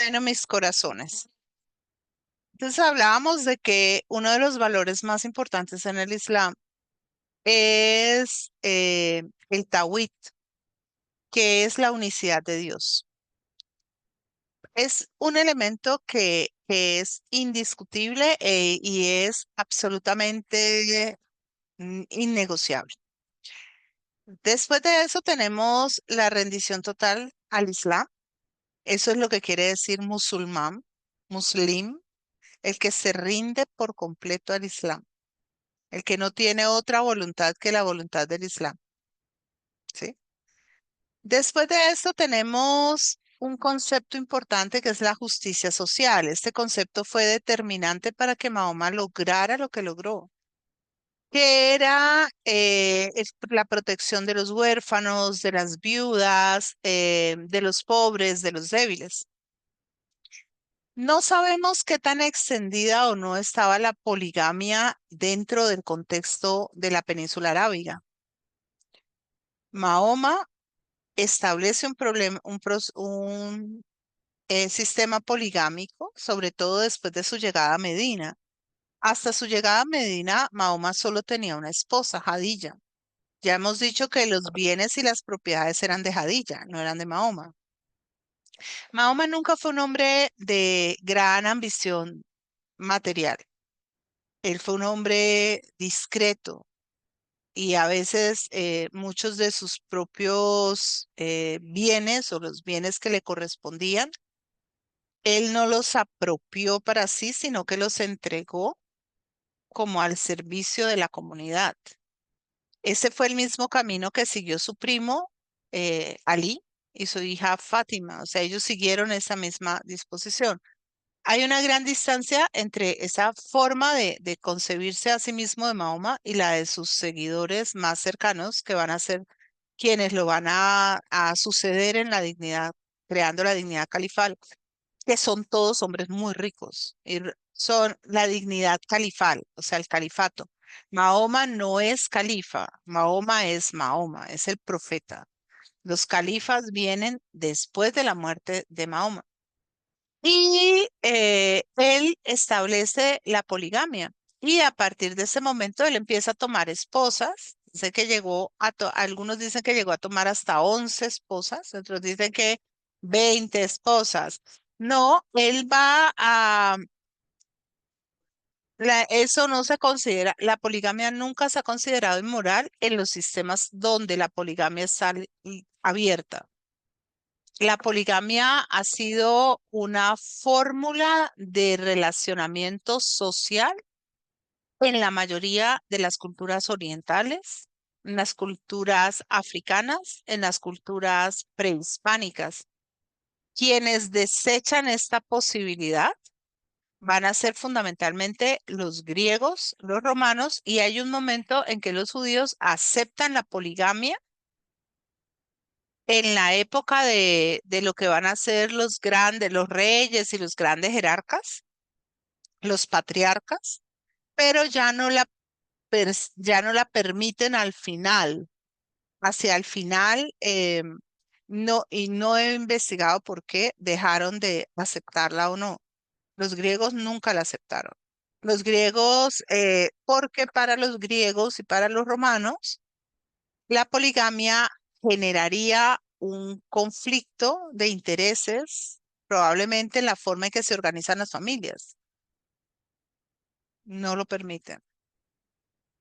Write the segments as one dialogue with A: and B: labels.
A: Bueno, mis corazones. Entonces hablábamos de que uno de los valores más importantes en el Islam es el tawhid, que es la unicidad de Dios. Es un elemento que es indiscutible y es absolutamente innegociable. Después de eso tenemos la rendición total al Islam. Eso es lo que quiere decir musulmán, muslim, el que se rinde por completo al Islam. El que no tiene otra voluntad que la voluntad del Islam, ¿sí? Después de esto tenemos un concepto importante que es la justicia social. Este concepto fue determinante para que Mahoma lograra lo que logró, que era la protección de los huérfanos, de las viudas, de los pobres, de los débiles. No sabemos qué tan extendida o no estaba la poligamia dentro del contexto de la península arábiga. Mahoma establece un problema, un sistema poligámico, sobre todo después de su llegada a Medina. Hasta su llegada a Medina, Mahoma solo tenía una esposa, Jadilla. Ya hemos dicho que los bienes y las propiedades eran de Jadilla, no eran de Mahoma. Mahoma nunca fue un hombre de gran ambición material. Él fue un hombre discreto y a veces muchos de sus propios bienes o los bienes que le correspondían, él no los apropió para sí, sino que los entregó como al servicio de la comunidad. Ese fue el mismo camino que siguió su primo Ali y su hija Fátima. O sea, ellos siguieron esa misma disposición. Hay una gran distancia entre esa forma de concebirse a sí mismo de Mahoma y la de sus seguidores más cercanos, que van a ser quienes lo van a suceder en la dignidad, creando la dignidad califal, que son todos hombres muy ricos y son la dignidad califal, o sea, el califato. Mahoma no es califa, Mahoma, es el profeta. Los califas vienen después de la muerte de Mahoma. Y él establece la poligamia. Y a partir de ese momento él empieza a tomar esposas. Sé que algunos dicen que llegó a tomar hasta 11 esposas, otros dicen que 20 esposas. No, él va a... eso no se considera, la poligamia nunca se ha considerado inmoral en los sistemas donde la poligamia está abierta. La poligamia ha sido una fórmula de relacionamiento social en la mayoría de las culturas orientales, en las culturas africanas, en las culturas prehispánicas. Quienes desechan esta posibilidad van a ser fundamentalmente los griegos, los romanos, y hay un momento en que los judíos aceptan la poligamia en la época de lo que van a ser los grandes, los reyes y los grandes jerarcas, los patriarcas, pero ya no la permiten al final. Hacia el final, no, y no he investigado por qué dejaron de aceptarla o no. Los griegos nunca la aceptaron. Los griegos, porque para los griegos y para los romanos, la poligamia generaría un conflicto de intereses, probablemente en la forma en que se organizan las familias. No lo permiten.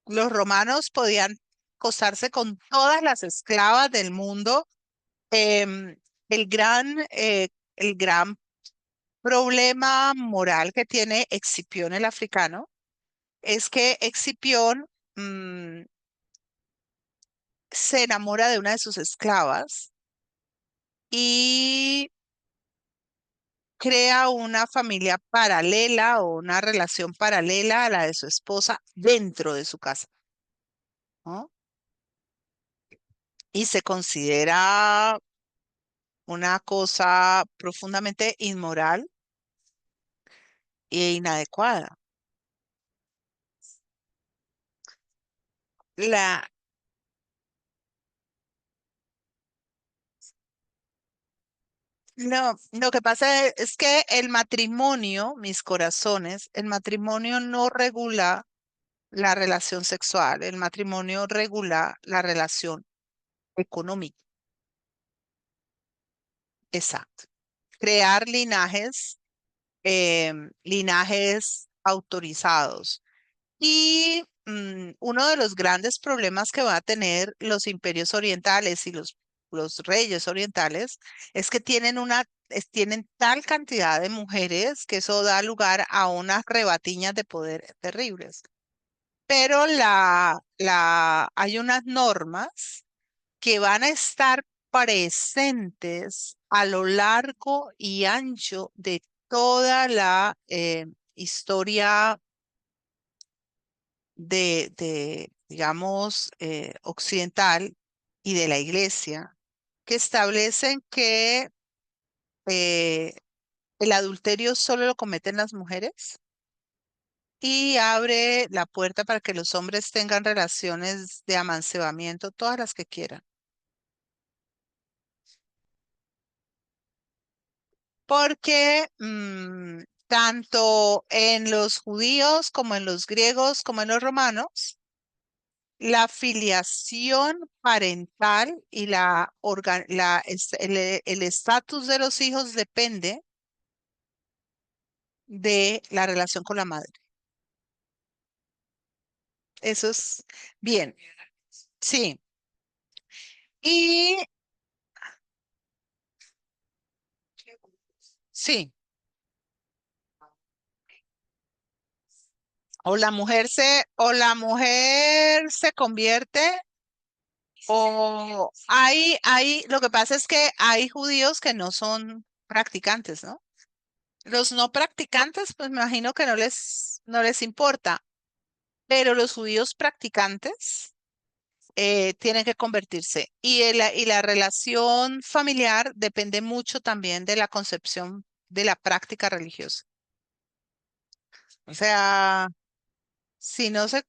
A: Los romanos podían acostarse con todas las esclavas del mundo. Em, el el gran problema moral que tiene Escipión el africano es que Escipión se enamora de una de sus esclavas y crea una familia paralela o una relación paralela a la de su esposa dentro de su casa, ¿no? Y se considera una cosa profundamente inmoral e inadecuada. La, No, lo que pasa es que el matrimonio, mis corazones, el matrimonio no regula la relación sexual, el matrimonio regula la relación económica. Exacto. Crear linajes autorizados. Y uno de los grandes problemas que va a tener los imperios orientales y los reyes orientales es que tienen tal cantidad de mujeres que eso da lugar a unas rebatiñas de poder terribles. Pero hay unas normas que van a estar presentes a lo largo y ancho de toda la historia digamos, occidental y de la iglesia, que establecen que eh, el adulterio solo lo cometen las mujeres y abre la puerta para que los hombres tengan relaciones de amancebamiento, todas las que quieran. Porque tanto en los judíos como en los griegos como en los romanos, la filiación parental y el estatus de los hijos depende de la relación con la madre. Eso es bien, sí. Y sí, o la mujer se convierte, lo que pasa es que hay judíos que no son practicantes, ¿no? Los no practicantes, pues me imagino que no les importa, pero los judíos practicantes tienen que convertirse. Y la relación familiar depende mucho también de la concepción de la práctica religiosa. O sea, si no se...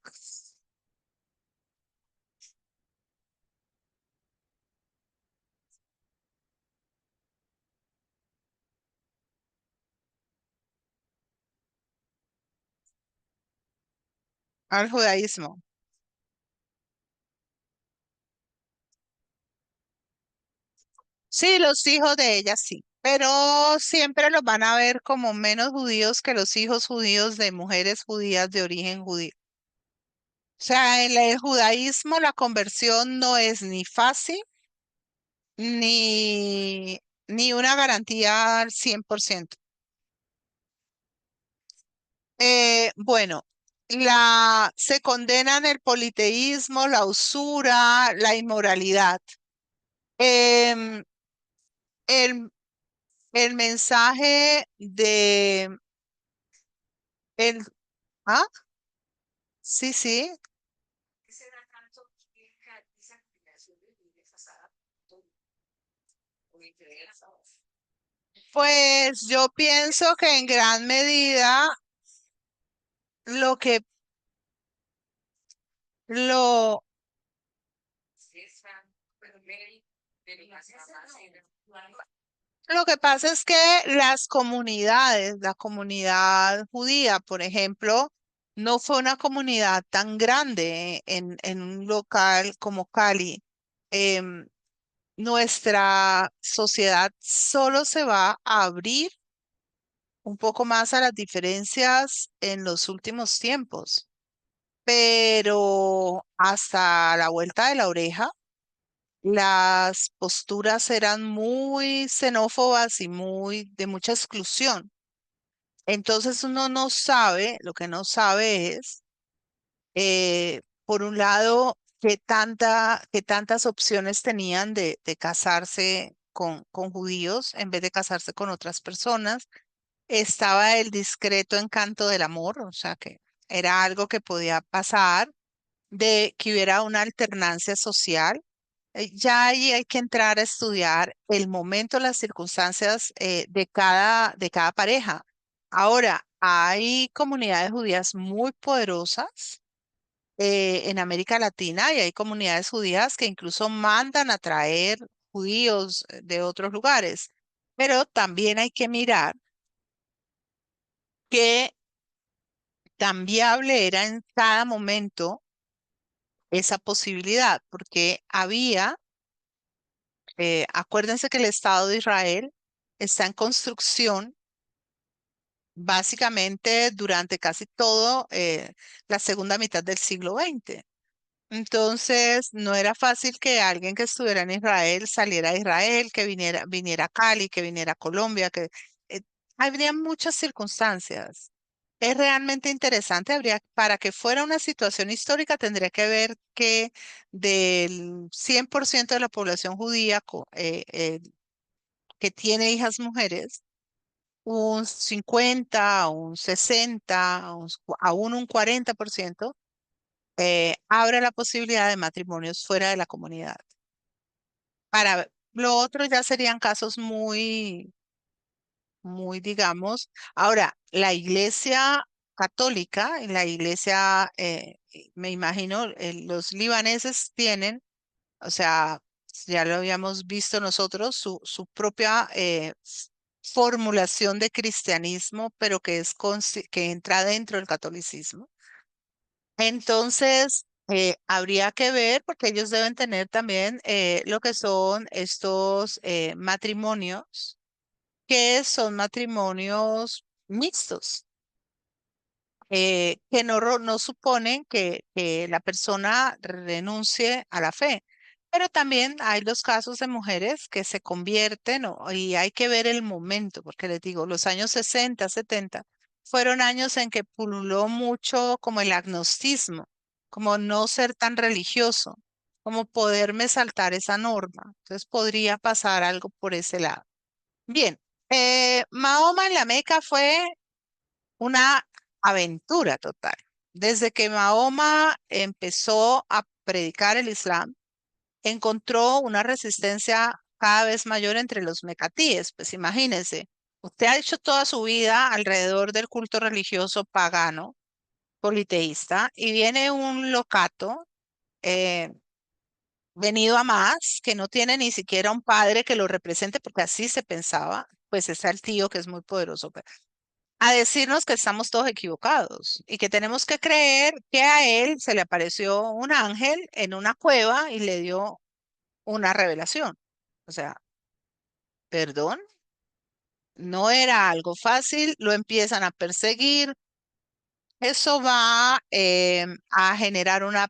A: al judaísmo. Sí, los hijos de ella sí, pero siempre los van a ver como menos judíos que los hijos judíos de mujeres judías de origen judío. O sea, en el judaísmo la conversión no es ni fácil ni, ni una garantía al 100%. Bueno, se condenan el politeísmo, la usura, la inmoralidad. Em, el, el mensaje el, ¿ah? Sí, sí. Pues yo pienso que en gran medida lo que lo Lo que pasa es que la comunidad judía, por ejemplo, no fue una comunidad tan grande en un local como Cali. Em, Nuestra sociedad solo se va a abrir un poco más a las diferencias en los últimos tiempos, pero hasta la vuelta de la oreja, las posturas eran muy xenófobas y muy de mucha exclusión. Entonces uno no sabe, lo que no sabe es, por un lado, qué tantas opciones tenían de casarse con judíos en vez de casarse con otras personas. Estaba el discreto encanto del amor, o sea que era algo que podía pasar, de que hubiera una alternancia social. Ya ahí hay que entrar a estudiar el momento, las circunstancias de cada pareja. Ahora, hay comunidades judías muy poderosas en América Latina y hay comunidades judías que incluso mandan a traer judíos de otros lugares. Pero también hay que mirar qué tan viable era en cada momento esa posibilidad, porque acuérdense que el Estado de Israel está en construcción básicamente durante casi todo la segunda mitad del siglo XX. Entonces, no era fácil que alguien que estuviera en Israel saliera a Israel, que viniera a Cali, que viniera a Colombia, eh, habría muchas circunstancias. Es realmente interesante, para que fuera una situación histórica, tendría que ver que del 100% de la población judía que tiene hijas mujeres, un 50, un 60, aún un 40% abre la posibilidad de matrimonios fuera de la comunidad. Para lo otro ya serían casos muy, digamos. Ahora, la iglesia católica y la iglesia, me imagino, los libaneses tienen, o sea, ya lo habíamos visto nosotros, su propia formulación de cristianismo, pero que entra dentro del catolicismo. Entonces, habría que ver, porque ellos deben tener también lo que son estos matrimonios, que son matrimonios mixtos, que no suponen que la persona renuncie a la fe. Pero también hay los casos de mujeres que se convierten y hay que ver el momento, porque les digo, los años 60, 70 fueron años en que pululó mucho como el agnosticismo, como no ser tan religioso, como poderme saltar esa norma. Entonces podría pasar algo por ese lado. Bien, Mahoma en la Meca fue una aventura total. Desde que Mahoma empezó a predicar el Islam, encontró una resistencia cada vez mayor entre los mecatíes. Pues imagínense, usted ha hecho toda su vida alrededor del culto religioso pagano, politeísta, y viene un locato eh, venido a más, que no tiene ni siquiera un padre que lo represente, porque así se pensaba, pues es el tío que es muy poderoso, a decirnos que estamos todos equivocados y que tenemos que creer que a él se le apareció un ángel en una cueva y le dio una revelación. O sea, perdón, no era algo fácil, lo empiezan a perseguir. Eso va a generar una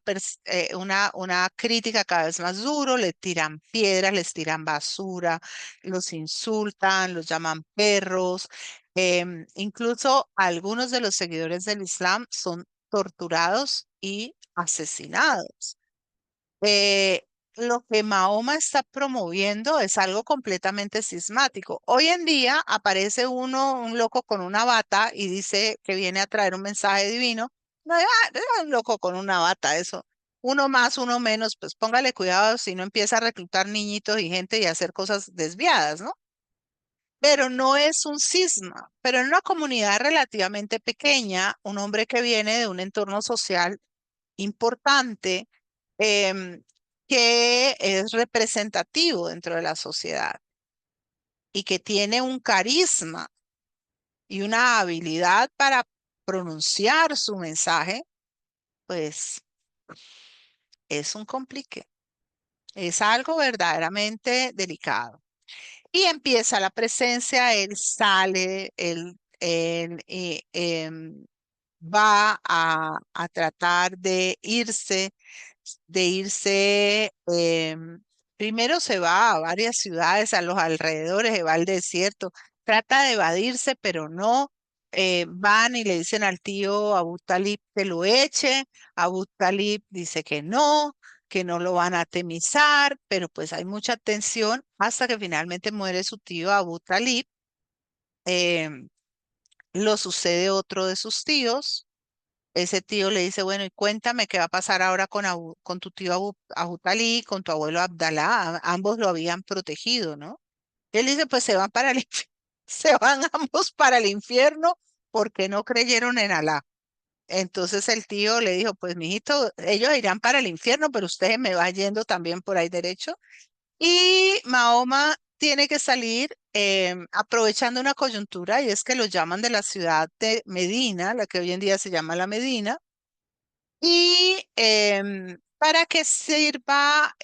A: crítica cada vez más duro, le tiran piedras, les tiran basura, los insultan, los llaman perros. Incluso algunos de los seguidores del Islam son torturados y asesinados. eh, lo que Mahoma está promoviendo es algo completamente cismático. Hoy en día aparece un loco con una bata y dice que viene a traer un mensaje divino. No, un loco con una bata, eso. Uno más, uno menos, pues póngale cuidado si no empieza a reclutar niñitos y gente y a hacer cosas desviadas, ¿no? Pero no es un cisma. Pero en una comunidad relativamente pequeña, un hombre que viene de un entorno social importante, em, que es representativo dentro de la sociedad y que tiene un carisma y una habilidad para pronunciar su mensaje, pues es un complique. Es algo verdaderamente delicado. Y empieza la presencia, él sale, va a tratar de irse, primero se va a varias ciudades a los alrededores, se va al desierto, trata de evadirse, pero no. Van y le dicen al tío Abu Talib que lo eche, Abu Talib dice que no lo van a atemizar, pero pues hay mucha tensión hasta que finalmente muere su tío Abu Talib. em, lo sucede otro de sus tíos. Ese tío le dice, bueno, y cuéntame qué va a pasar ahora con tu tío Abu Talib, con tu abuelo Abdalá. Ambos lo habían protegido, ¿no? Él dice, pues se van para el se van ambos para el infierno porque no creyeron en Alá. Entonces el tío le dijo, pues mijito, ellos irán para el infierno, pero usted me va yendo también por ahí derecho. Y Mahoma tiene que salir aprovechando una coyuntura, y es que lo llaman de la ciudad de Medina, la que hoy en día se llama la Medina, y para que sirva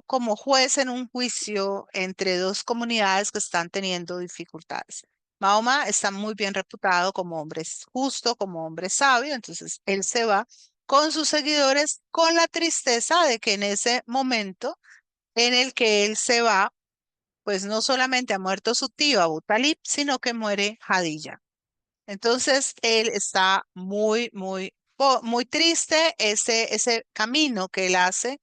A: como juez en un juicio entre dos comunidades que están teniendo dificultades. Mahoma está muy bien reputado como hombre justo, como hombre sabio, entonces él se va con sus seguidores con la tristeza de que en ese momento en el que él se va, pues no solamente ha muerto su tío Abu Talib, sino que muere Hadilla. Entonces, él está muy triste ese camino que él hace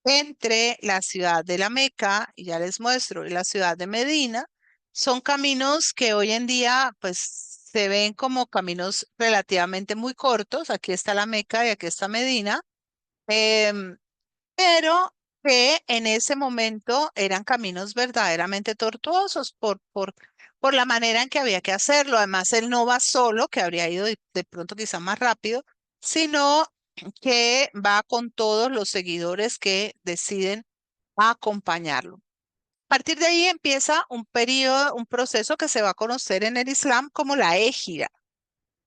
A: entre la ciudad de la Meca, y ya les muestro, y la ciudad de Medina. Son caminos que hoy en día, pues, se ven como caminos relativamente muy cortos. Aquí está la Meca y aquí está Medina. Em, pero que en ese momento eran caminos verdaderamente tortuosos por la manera en que había que hacerlo. Además, él no va solo, que habría ido de pronto quizá más rápido, sino que va con todos los seguidores que deciden acompañarlo. A partir de ahí empieza un periodo, un proceso que se va a conocer en el Islam como la égira.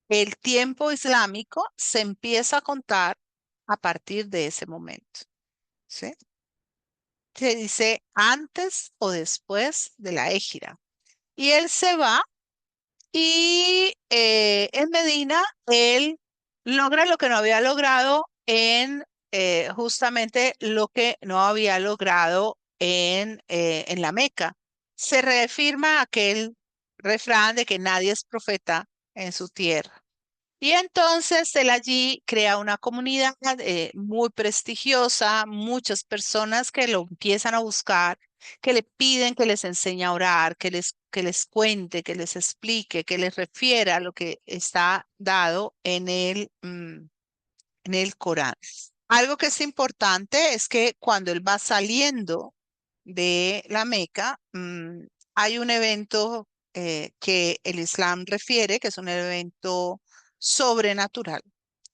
A: El tiempo islámico se empieza a contar a partir de ese momento. ¿Sí? Se dice antes o después de la égira. Y él se va y en Medina él logra lo que no había logrado justamente lo que no había logrado en la Meca. Se reafirma aquel refrán de que nadie es profeta en su tierra. Y entonces él allí crea una comunidad muy prestigiosa, muchas personas que lo empiezan a buscar, que le piden que les enseñe a orar, que les cuente, que les explique, que les refiera lo que está dado en el Corán. Algo que es importante es que cuando él va saliendo de la Meca, hay un evento que el Islam refiere, que es un evento sobrenatural,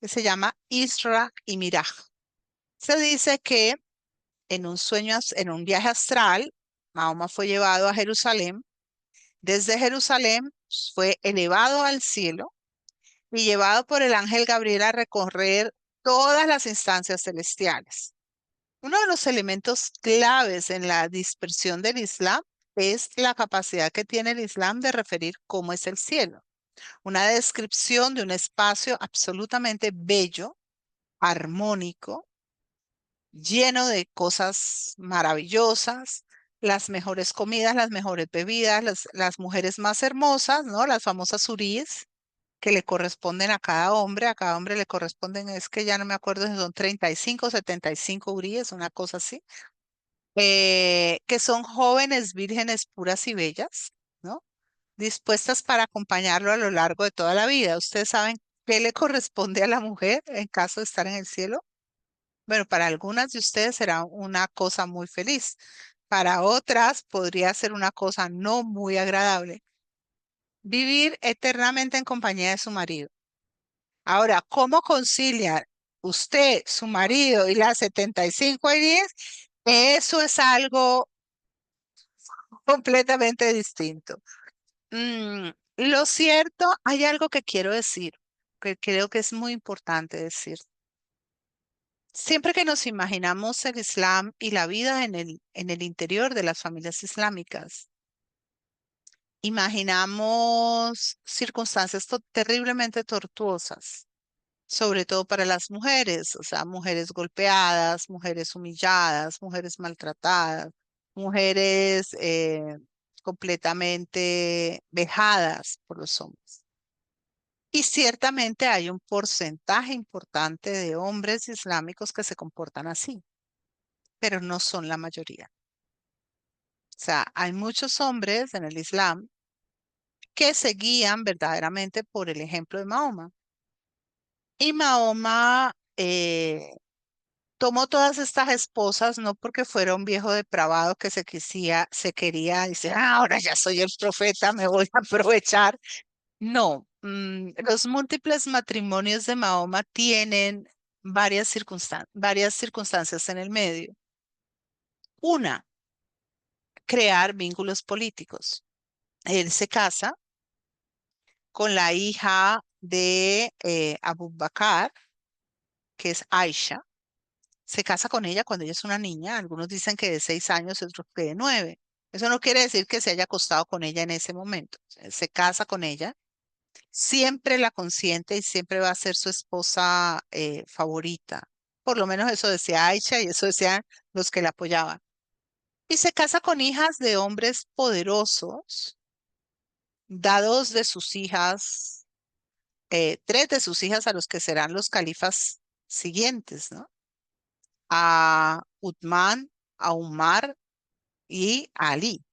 A: que se llama Isra y Miraj. Se dice que en un sueño, en un viaje astral, Mahoma fue llevado a Jerusalén. Desde Jerusalén fue elevado al cielo y llevado por el ángel Gabriel a recorrer todas las instancias celestiales. Uno de los elementos claves en la dispersión del Islam es la capacidad que tiene el Islam de referir cómo es el cielo. Una descripción de un espacio absolutamente bello, armónico, lleno de cosas maravillosas, las mejores comidas, las mejores bebidas, las mujeres más hermosas, ¿no? Las famosas huríes que le corresponden a cada hombre le corresponden, es que ya no me acuerdo si son 35 o 75 huríes, una cosa así, que son jóvenes, vírgenes, puras y bellas, ¿no? Dispuestas para acompañarlo a lo largo de toda la vida. ¿Ustedes saben qué le corresponde a la mujer en caso de estar en el cielo? Bueno, para algunas de ustedes será una cosa muy feliz. Para otras podría ser una cosa no muy agradable. Vivir eternamente en compañía de su marido. Ahora, ¿cómo conciliar usted, su marido y las 75 heridas? Eso es algo completamente distinto. Mm, lo cierto, hay algo que quiero decir, que creo que es muy importante decir. Siempre que nos imaginamos el Islam y la vida en el interior de las familias islámicas, imaginamos circunstancias terriblemente tortuosas, sobre todo para las mujeres, o sea, mujeres golpeadas, mujeres humilladas, mujeres maltratadas, mujeres completamente vejadas por los hombres. Y ciertamente hay un porcentaje importante de hombres islámicos que se comportan así, pero no son la mayoría. O sea, hay muchos hombres en el Islam que se guían verdaderamente por el ejemplo de Mahoma. Y Mahoma tomó todas estas esposas no porque fuera un viejo depravado que se quería, dice, ahora ya soy el profeta, me voy a aprovechar. No, los múltiples matrimonios de Mahoma tienen varias circunstancias en el medio. Una, crear vínculos políticos. Él se casa con la hija de Abu Bakr, que es Aisha. Se casa con ella cuando ella es una niña. Algunos dicen que de 6 años, otros que de 9. Eso no quiere decir que se haya acostado con ella en ese momento. Se casa con ella, siempre la consiente y siempre va a ser su esposa favorita. Por lo menos eso decía Aisha y eso decían los que la apoyaban. Y se casa con hijas de hombres poderosos, dados de sus hijas, tres de sus hijas a los que serán los califas siguientes, ¿no? A Uthman, a Umar y a Ali.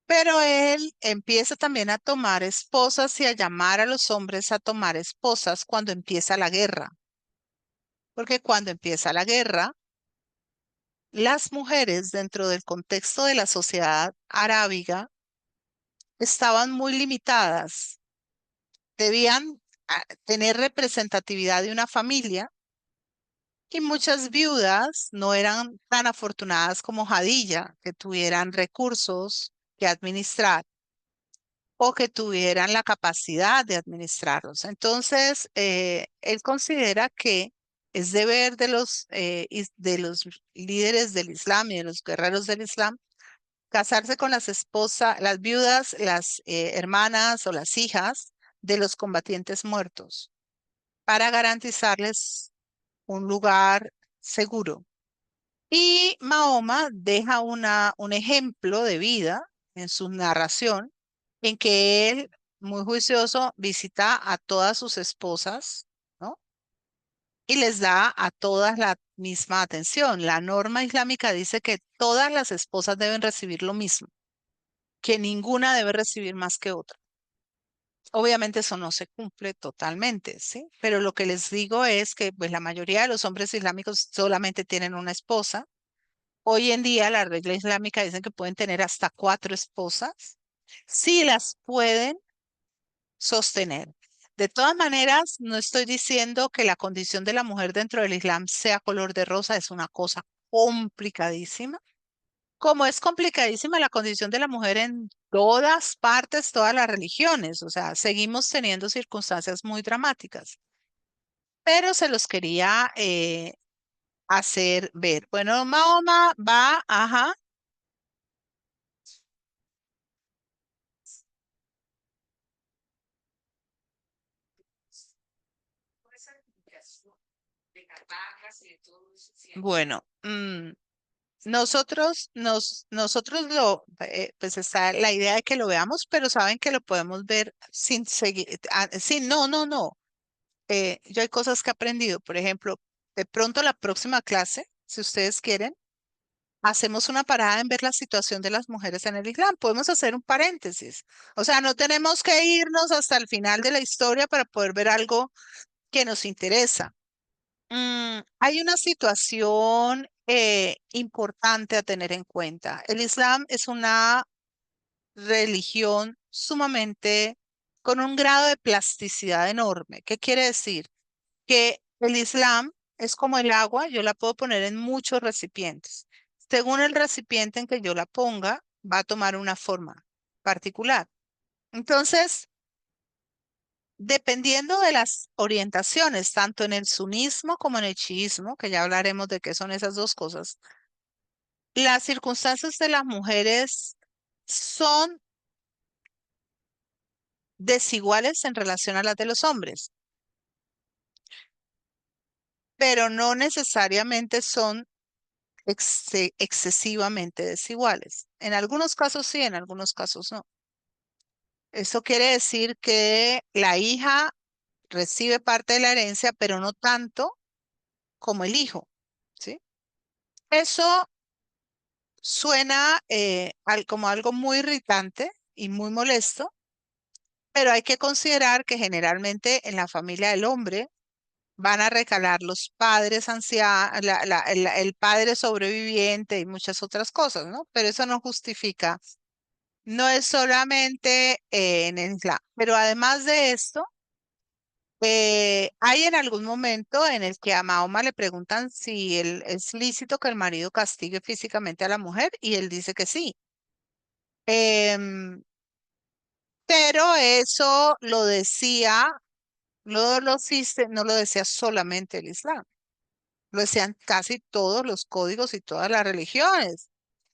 A: Pero él empieza también a tomar esposas y a llamar a los hombres a tomar esposas cuando empieza la guerra. Porque cuando empieza la guerra, las mujeres dentro del contexto de la sociedad arábiga estaban muy limitadas. Debían tener representatividad de una familia y muchas viudas no eran tan afortunadas como Jadilla, que tuvieran recursos que administrar o que tuvieran la capacidad de administrarlos. Entonces, él considera que es deber de los líderes del Islam y de los guerreros del Islam casarse con las esposas, las viudas, las hermanas o las hijas de los combatientes muertos para garantizarles un lugar seguro. Y Mahoma deja un ejemplo de vida en su narración, en que él, muy juicioso, visita a todas sus esposas, ¿no? Y les da a todas la misma atención. La norma islámica dice que todas las esposas deben recibir lo mismo, que ninguna debe recibir más que otra. Obviamente eso no se cumple totalmente, ¿sí? Pero lo que les digo es que pues, la mayoría de los hombres islámicos solamente tienen una esposa. Hoy en día la regla islámica dice que pueden tener hasta 4 esposas, si las pueden sostener. De todas maneras, no estoy diciendo que la condición de la mujer dentro del Islam sea color de rosa, es una cosa complicadísima. Como es complicadísima la condición de la mujer en todas partes, todas las religiones, o sea, seguimos teniendo circunstancias muy dramáticas, pero se los quería hacer ver. Bueno, Mahoma va, ajá. Bueno, pues está la idea de que lo veamos, pero saben que lo podemos ver sin seguir, sin, no, no, no. Yo hay cosas que he aprendido, por ejemplo, de pronto la próxima clase, si ustedes quieren, hacemos una parada en ver la situación de las mujeres en el Islam. Podemos hacer un paréntesis. O sea, no tenemos que irnos hasta el final de la historia para poder ver algo que nos interesa. Hay una situación importante a tener en cuenta. El Islam es una religión sumamente con un grado de plasticidad enorme. ¿Qué quiere decir? Que el Islam es como el agua, yo la puedo poner en muchos recipientes. Según el recipiente en que yo la ponga, va a tomar una forma particular. Entonces, dependiendo de las orientaciones, tanto en el sunismo como en el chiismo, que ya hablaremos de qué son esas dos cosas, las circunstancias de las mujeres son desiguales en relación a las de los hombres, pero no necesariamente son excesivamente desiguales. En algunos casos sí, en algunos casos no. Eso quiere decir que la hija recibe parte de la herencia, pero no tanto como el hijo, ¿sí? Eso suena como algo muy irritante y muy molesto, pero hay que considerar que generalmente en la familia del hombre van a recalar los padres ancianos, el padre sobreviviente y muchas otras cosas, ¿no? Pero eso no justifica, no es solamente en el Islam. Pero además de esto, Hay en algún momento en el que a Mahoma le preguntan si es lícito que el marido castigue físicamente a la mujer y él dice que sí. Em, pero eso lo decía, no lo decía solamente el Islam, lo decían casi todos los códigos y todas las religiones.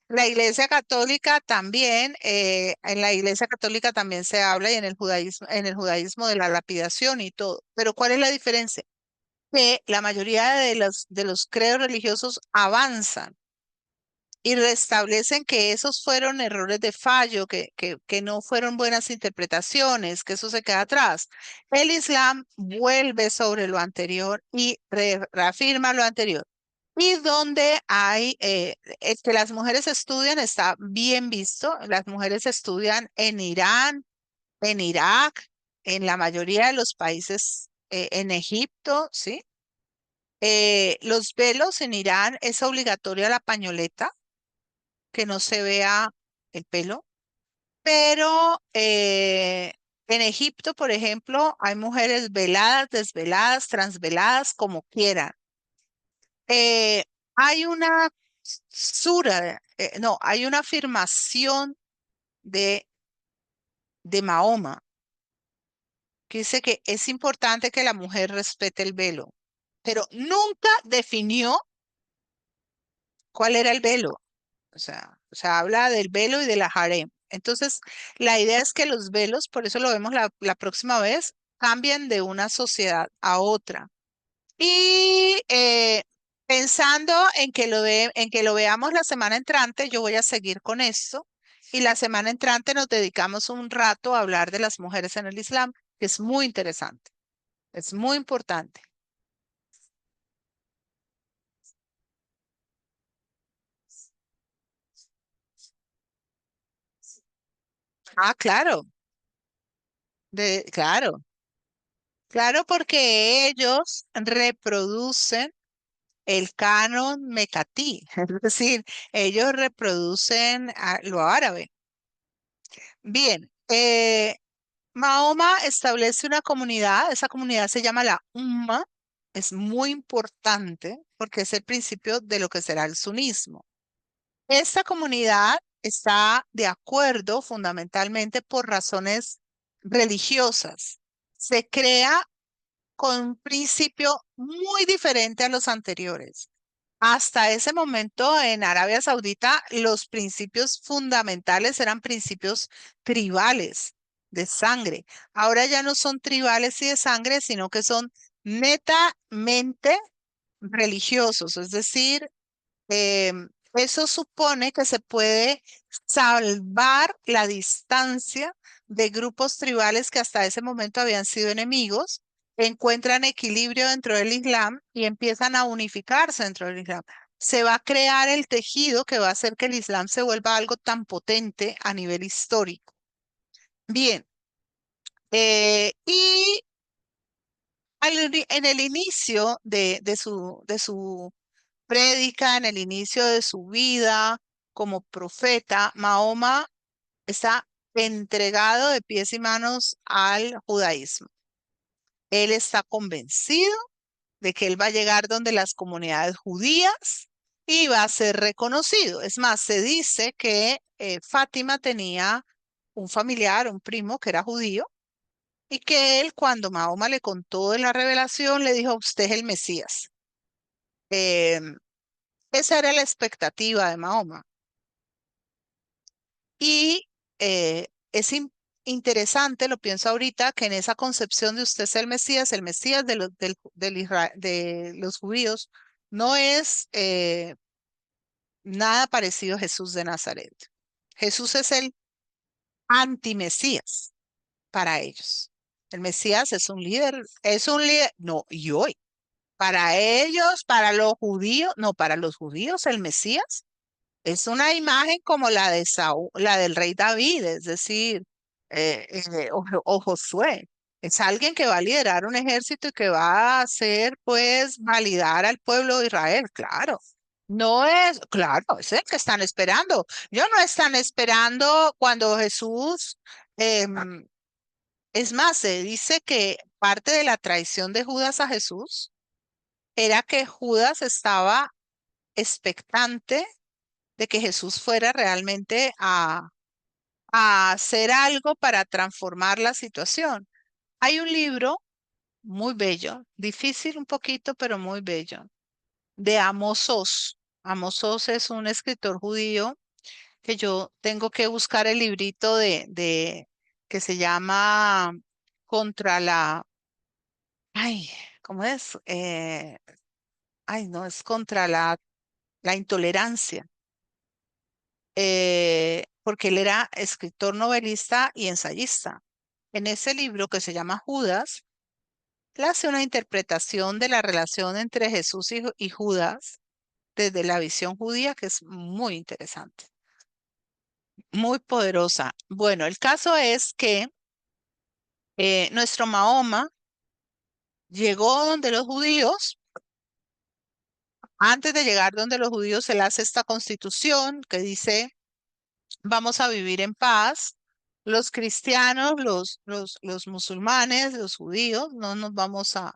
A: La Iglesia Católica también, en la Iglesia Católica también se habla y en el judaísmo de la lapidación y todo. Pero ¿cuál es la diferencia? Que la mayoría de los credos religiosos avanzan y restablecen que esos fueron errores de fallo, que no fueron buenas interpretaciones, que eso se queda atrás. El Islam vuelve sobre lo anterior y reafirma lo anterior. Y donde hay, que las mujeres estudian, está bien visto. Las mujeres estudian en Irán, en Irak, en la mayoría de los países, en Egipto, ¿sí? Los velos en Irán es obligatoria la pañoleta, que no se vea el pelo, pero en Egipto, por ejemplo, hay mujeres veladas, desveladas, transveladas, como quieran. Eh, hay una sura, no, hay una afirmación de, de Mahoma que dice que es importante que la mujer respete el velo, pero nunca definió cuál era el velo. O sea, habla del velo y de la harem. Entonces, la idea es que los velos, por eso lo vemos la próxima vez, cambien de una sociedad a otra. Y pensando en que en que lo veamos la semana entrante, yo voy a seguir con esto. Y la semana entrante nos dedicamos un rato a hablar de las mujeres en el Islam, que es muy interesante, es muy importante. Ah, claro, claro, claro, porque ellos reproducen el canon mecatí, es decir, ellos reproducen lo árabe. Bien, Mahoma establece una comunidad, esa comunidad se llama la Umma, es muy importante porque es el principio de lo que será el sunismo. Esta comunidad está de acuerdo fundamentalmente por razones religiosas. Se crea con un principio muy diferente a los anteriores. Hasta ese momento en Arabia Saudita los principios fundamentales eran principios tribales de sangre. Ahora ya no son tribales y de sangre, sino que son netamente religiosos. Es decir, eso supone que se puede salvar la distancia de grupos tribales que hasta ese momento habían sido enemigos, encuentran equilibrio dentro del Islam y empiezan a unificarse dentro del Islam. Se va a crear el tejido que va a hacer que el Islam se vuelva algo tan potente a nivel histórico. Bien, y en el inicio de su prédica, en el inicio de su vida como profeta, Mahoma está entregado de pies y manos al judaísmo. Él está convencido de que él va a llegar donde las comunidades judías y va a ser reconocido. Es más, se dice que Fátima tenía un familiar, un primo que era judío y que él, cuando Mahoma le contó de la revelación, le dijo, usted es el Mesías. Em, Esa era la expectativa de Mahoma. Y es interesante, lo pienso ahorita, que en esa concepción de usted es el Mesías de los judíos, no es nada parecido a Jesús de Nazaret. Jesús es el antimesías para ellos. El Mesías es un líder, no, y hoy, para ellos, para los judíos, no, para los judíos el Mesías es una imagen como la de Saúl, la del rey David, es decir, o Josué. Es alguien que va a liderar un ejército y que va a hacer, pues, validar al pueblo de Israel, claro. No es, claro, es el que están esperando. Yo no están esperando cuando Jesús, em, Es más, se dice que parte de la traición de Judas a Jesús era que Judas estaba expectante de que Jesús fuera realmente a hacer algo para transformar la situación. Hay un libro muy bello, difícil un poquito, pero muy bello, de Amos Oz. Amos Oz es un escritor judío que yo tengo que buscar el librito de que se llama Contra la, ay, ¿cómo es? Ay, no, es contra la intolerancia, porque él era escritor, novelista y ensayista. En ese libro que se llama Judas, él hace una interpretación de la relación entre Jesús y Judas desde la visión judía que es muy interesante, muy poderosa. Bueno, el caso es que nuestro Mahoma llegó donde los judíos. Antes de llegar donde los judíos, él hace esta constitución que dice, vamos a vivir en paz. Los cristianos, los musulmanes, los judíos, no nos vamos a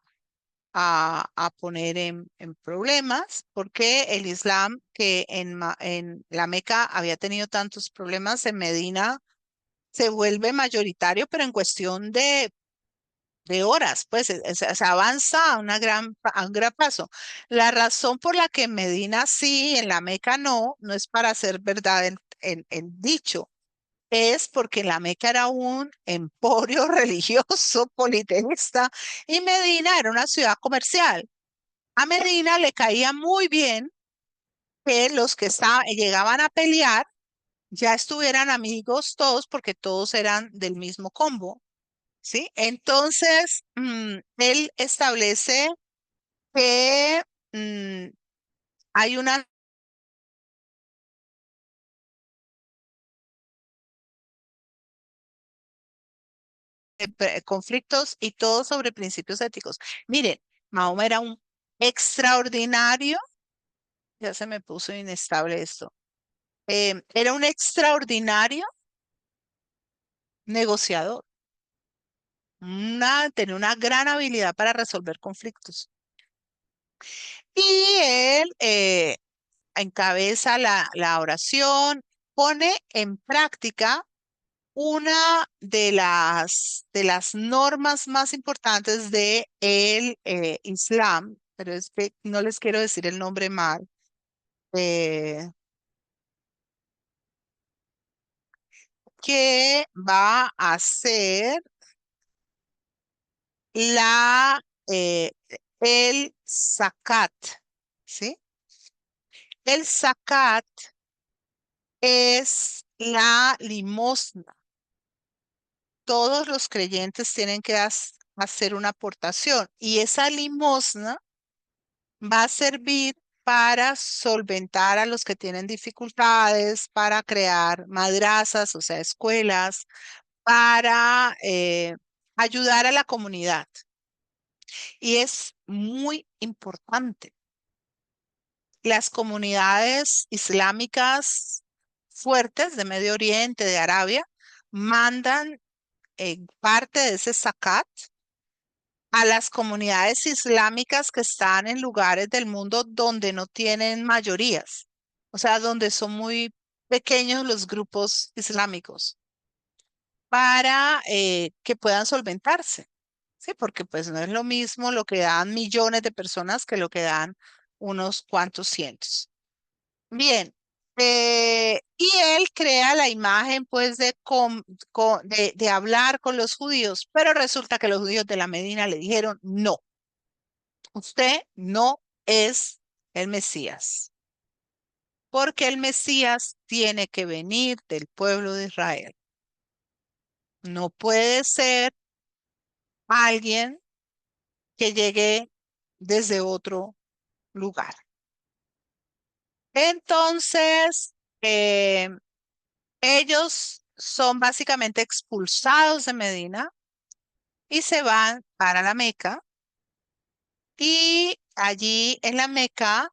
A: poner en problemas, porque el Islam, que en la Meca había tenido tantos problemas, en Medina se vuelve mayoritario, pero en cuestión de horas, pues se avanza a, a un gran paso. La razón por la que en Medina sí, en la Meca no, no es para hacer verdad en dicho, es porque la Meca era un emporio religioso politeísta y Medina era una ciudad comercial. A Medina le caía muy bien que los que llegaban a pelear ya estuvieran amigos todos porque todos eran del mismo combo, ¿sí? Entonces, él establece que hay una conflictos y todo sobre principios éticos. Miren, Mahoma era un extraordinario, ya se me puso inestable esto, era un extraordinario negociador, tenía una gran habilidad para resolver conflictos. Y él encabeza la oración, pone en práctica una de las normas más importantes de el Islam, pero es que no les quiero decir el nombre mal, eh, que va a ser la, eh, el zakat, ¿sí? El zakat es la limosna. Todos los creyentes tienen que hacer una aportación y esa limosna va a servir para solventar a los que tienen dificultades, para crear madrazas, o sea, escuelas, para ayudar a la comunidad. Y es muy importante. Las comunidades islámicas fuertes de Medio Oriente, de Arabia, mandan parte de ese zakat a las comunidades islámicas que están en lugares del mundo donde no tienen mayorías, o sea, donde son muy pequeños los grupos islámicos, para que puedan solventarse, ¿sí? Porque pues no es lo mismo lo que dan millones de personas que lo que dan unos cuantos cientos. Bien. Y él crea la imagen pues de hablar con los judíos, pero resulta que los judíos de la Medina le dijeron, no, usted no es el Mesías, porque el Mesías tiene que venir del pueblo de Israel. No puede ser alguien que llegue desde otro lugar. Entonces, ellos son básicamente expulsados de Medina y se van para la Meca y allí en la Meca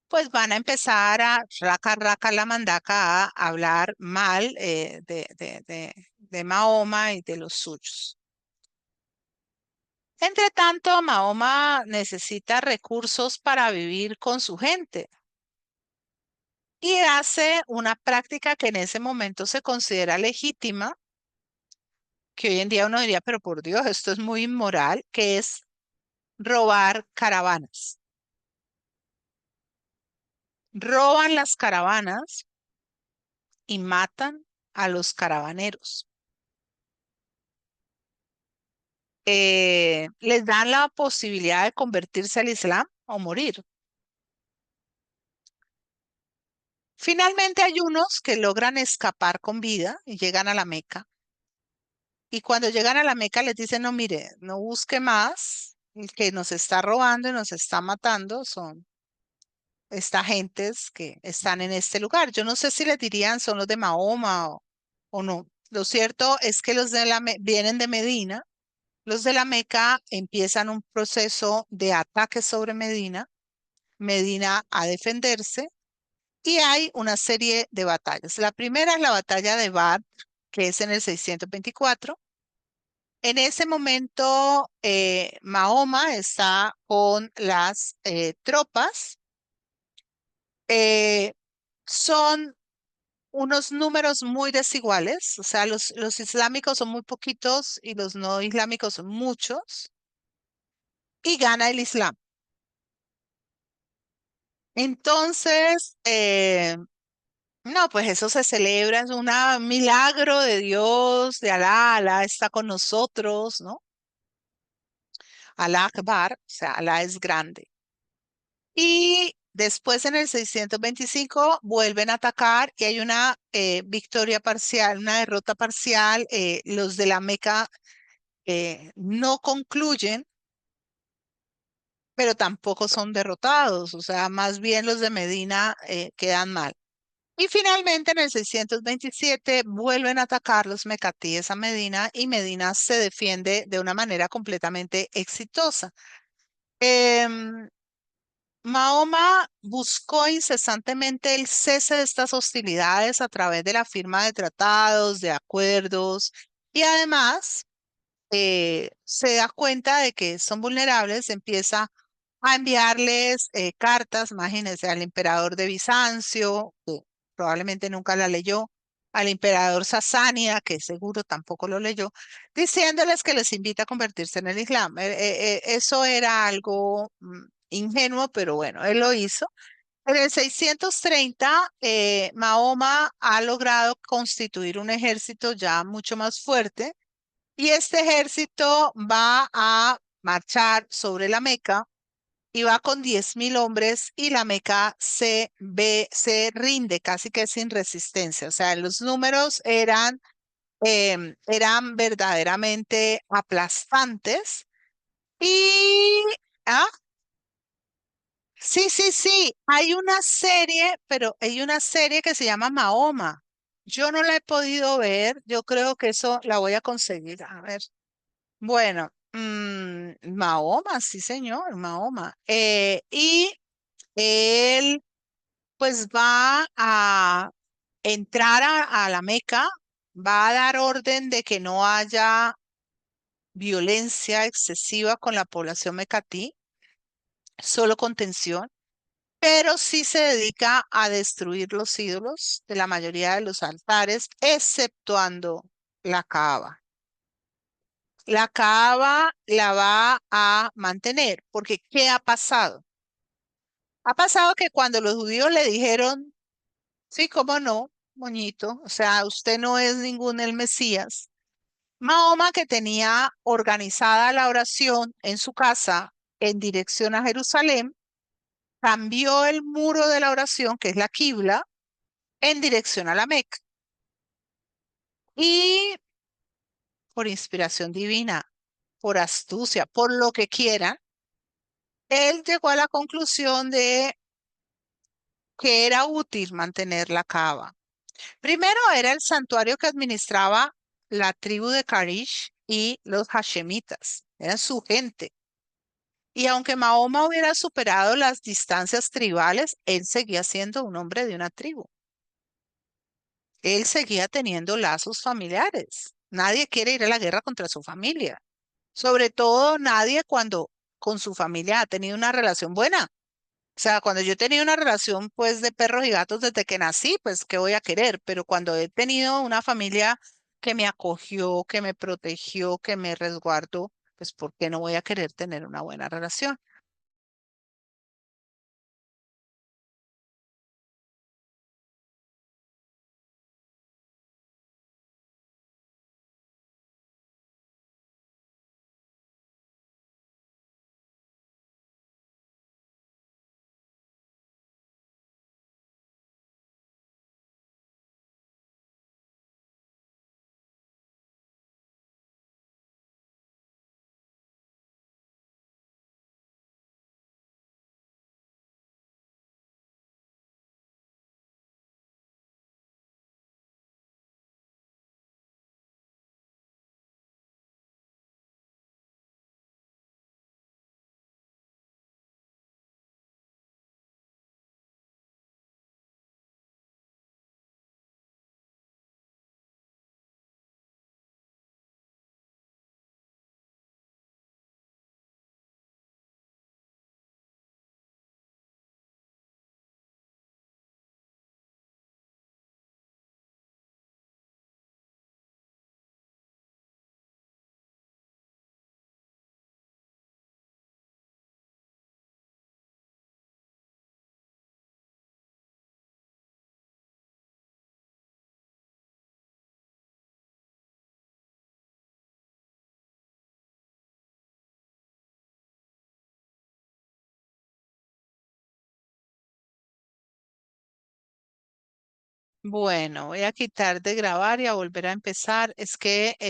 A: pues van a empezar a raca, raca la mandaca a hablar mal de Mahoma y de los suyos. Entre tanto, Mahoma necesita recursos para vivir con su gente y hace una práctica que en ese momento se considera legítima, que hoy en día uno diría, pero por Dios, esto es muy inmoral, que es robar caravanas. Roban las caravanas y matan a los caravaneros. Les dan la posibilidad de convertirse al Islam o morir. Finalmente hay unos que logran escapar con vida y llegan a la Meca. Y cuando llegan a la Meca les dicen, no, mire, no busque más, el que nos está robando y nos está matando son estas gentes que están en este lugar. Yo no sé si les dirían son los de Mahoma o no. Lo cierto es que los de vienen de Medina. Los de la Meca empiezan un proceso de ataque sobre Medina, Medina a defenderse y hay una serie de batallas. La primera es la batalla de Badr, que es en el 624. En ese momento, Mahoma está con las tropas. eh, Son unos números muy desiguales, o sea, los islámicos son muy poquitos y los no islámicos son muchos, y gana el Islam. Entonces, no, pues eso se celebra, es un milagro de Dios, de Alá, Alá está con nosotros, ¿no? Alá Akbar, o sea, Alá es grande. Y después en el 625 vuelven a atacar y hay una victoria parcial, una derrota parcial. Los de la Meca no concluyen, pero tampoco son derrotados, o sea, más bien los de Medina quedan mal. Y finalmente en el 627 vuelven a atacar los mecatíes a Medina y Medina se defiende de una manera completamente exitosa. Em, Mahoma buscó incesantemente el cese de estas hostilidades a través de la firma de tratados, de acuerdos y además se da cuenta de que son vulnerables, empieza a enviarles cartas, imagínense, al emperador de Bizancio, que probablemente nunca la leyó, al emperador Sasánida, que seguro tampoco lo leyó, diciéndoles que les invita a convertirse en el Islam. Eso era algo ingenuo, pero bueno, él lo hizo. En el 630, Mahoma ha logrado constituir un ejército ya mucho más fuerte y este ejército va a marchar sobre la Meca y va con 10.000 hombres y la Meca se rinde casi que sin resistencia. O sea, los números eran verdaderamente aplastantes. Y, ah, sí, sí, sí, hay una serie, pero hay una serie que se llama Mahoma. Yo no la he podido ver, yo creo que eso la voy a conseguir. A ver. Bueno, Mahoma, sí, señor, Mahoma. Y él pues va a entrar a la Meca, va a dar orden de que no haya violencia excesiva con la población mecatí, solo contención, pero sí se dedica a destruir los ídolos de la mayoría de los altares, exceptuando la Kaaba. La Kaaba la va a mantener, porque ¿qué ha pasado? Ha pasado que cuando los judíos le dijeron, sí, cómo no, moñito, o sea, usted no es ningún el Mesías. Mahoma, que tenía organizada la oración en su casa en dirección a Jerusalén, cambió el muro de la oración, que es la Qibla, en dirección a la Meca. Y por inspiración divina, por astucia, por lo que quiera, él llegó a la conclusión de que era útil mantener la Kaaba. Primero era el santuario que administraba la tribu de Karish y los Hashemitas, eran su gente. Y aunque Mahoma hubiera superado las distancias tribales, él seguía siendo un hombre de una tribu. Él seguía teniendo lazos familiares. Nadie quiere ir a la guerra contra su familia. Sobre todo nadie cuando con su familia ha tenido una relación buena. O sea, cuando yo he tenido una relación pues de perros y gatos desde que nací, pues ¿qué voy a querer? Pero cuando he tenido una familia que me acogió, que me protegió, que me resguardó, pues ¿por qué no voy a querer tener una buena relación? Bueno, voy a quitar de grabar y a volver a empezar. Es que